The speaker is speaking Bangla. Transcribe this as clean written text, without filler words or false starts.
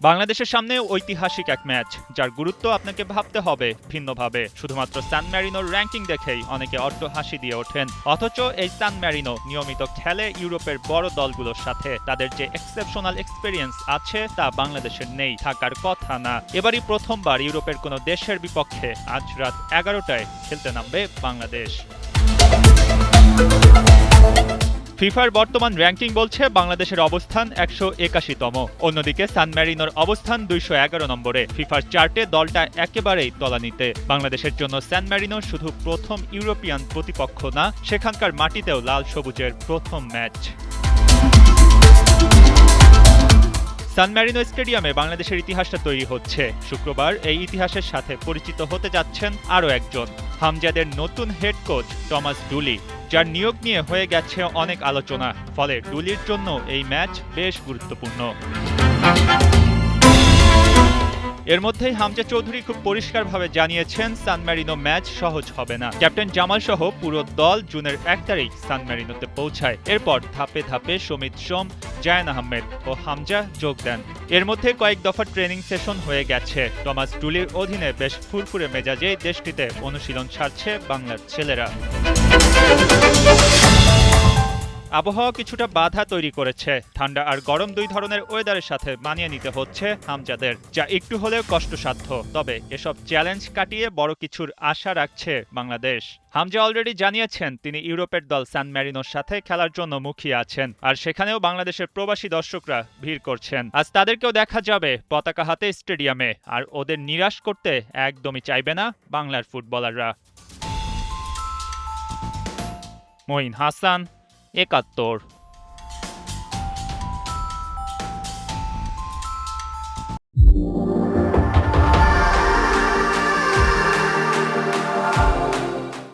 বাংলাদেশের সামনে ঐতিহাসিক এক ম্যাচ, যার গুরুত্ব আপনাকে ভাবতে হবে ভিন্নভাবে। শুধুমাত্র সান ম্যারিনোর র্যাঙ্কিং দেখেই অনেকে অট্ট হাসি দিয়ে ওঠেন, অথচ এই সান ম্যারিনো নিয়মিত খেলে ইউরোপের বড় দলগুলোর সাথে। তাদের যে এক্সেপশনাল এক্সপেরিয়েন্স আছে তা বাংলাদেশের নেই, থাকার কথা না। এবারই প্রথমবার ইউরোপের কোনো দেশের বিপক্ষে আজ রাত 11টায় খেলতে নামবে বাংলাদেশ। ফিফার বর্তমান র্যাঙ্কিং বলছে বাংলাদেশের অবস্থান 181তম। অন্যদিকে সান ম্যারিনোর অবস্থান 211 নম্বরে। ফিফার চার্টে দলটা একেবারেই তলানিতে। বাংলাদেশের জন্য সান ম্যারিনো শুধু প্রথম ইউরোপিয়ান প্রতিপক্ষ না, সেখানকার মাটিতেও লাল সবুজের প্রথম ম্যাচ। সান ম্যারিনো স্টেডিয়ামে বাংলাদেশের ইতিহাসটা তৈরি হচ্ছে। শুক্রবার এই ইতিহাসের সাথে পরিচিত হতে যাচ্ছেন আরও একজন, হামজাদের নতুন হেড কোচ টমাস ডুলি, যার নিয়োগ নিয়ে হয়ে গেছে অনেক আলোচনা। ফলে ডুলির জন্য এই ম্যাচ বেশ গুরুত্বপূর্ণ। এর মধ্যেই হামজা চৌধুরী খুব পরিষ্কারভাবে জানিয়েছেন সান ম্যারিনো ম্যাচ সহজ হবে না। ক্যাপ্টেন জামাল সহ পুরো দল জুনের 1 তারিখ সান ম্যারিনোতে পৌঁছায়। এরপর ধাপে ধাপে সমিত সোম, জায়ান আহমেদ ও হামজা যোগ দেন। এর মধ্যে কয়েক দফা ট্রেনিং সেশন হয়ে গেছে। টমাস ডুলির অধীনে বেশ ফুরফুরে মেজাজে দেশটিতে অনুশীলন সারছে বাংলার ছেলেরা। আবহাওয়া কিছুটা বাধা তৈরি করেছে। ঠান্ডা আর গরম দুই ধরনের ওয়েদারের সাথে মানিয়ে নিতে হচ্ছে হামজাদের, যা একটু হলেও কষ্টসাধ্য। তবে এসব চ্যালেঞ্জ কাটিয়ে বড় কিছুর আশা রাখছে বাংলাদেশ। হামজা অলরেডি জানিয়েছেন তিনি ইউরোপের দল সান ম্যারিনোর সাথে খেলার জন্য মুখিয়ে আছেন, আর সেখানেও বাংলাদেশের প্রবাসী দর্শকরা ভিড় করছেন। আজ তাদেরকেও দেখা যাবে পতাকা হাতে স্টেডিয়ামে, আর ওদের নিরাশ করতে একদমই চাইবে না বাংলার ফুটবলাররা। মঈন হাসান, ৭১।